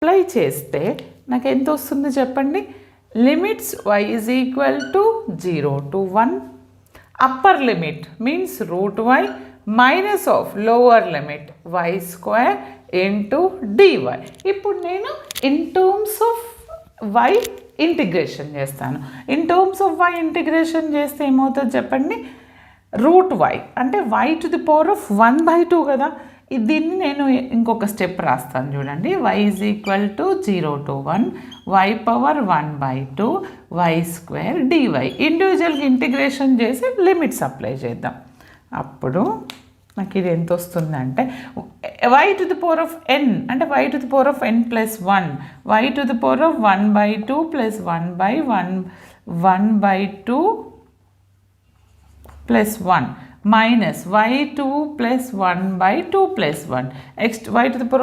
Apply చేస్తే నాకు ఎంత వస్తుంది చెప్పండి. Limits y is equal to 0 to 1. Upper limit means root y minus of lower limit y square into dy. ఇప్పుడు నేను in terms of y integration చేస్తాను. In terms of y integration చేస్తే ఏమవుతుంది చెప్పండి. రూట్ y అంటే y to the power of 1/2 కదా. దీన్ని నేను ఇంకొక స్టెప్ రాస్తాను చూడండి. y is equal to 0 to 1 y power 1/2 y square dy. ఇండివిజువల్గా ఇంటిగ్రేషన్ చేసి లిమిట్స్ అప్లై చేద్దాం. అప్పుడు నాకు ఇది ఎంత వస్తుందంటే y to the power of n అంటే y to the power of n plus 1 y to the power of 1/2 plus 1/2 plus 1 minus y2 plus 1/2 plus 1 next y to the power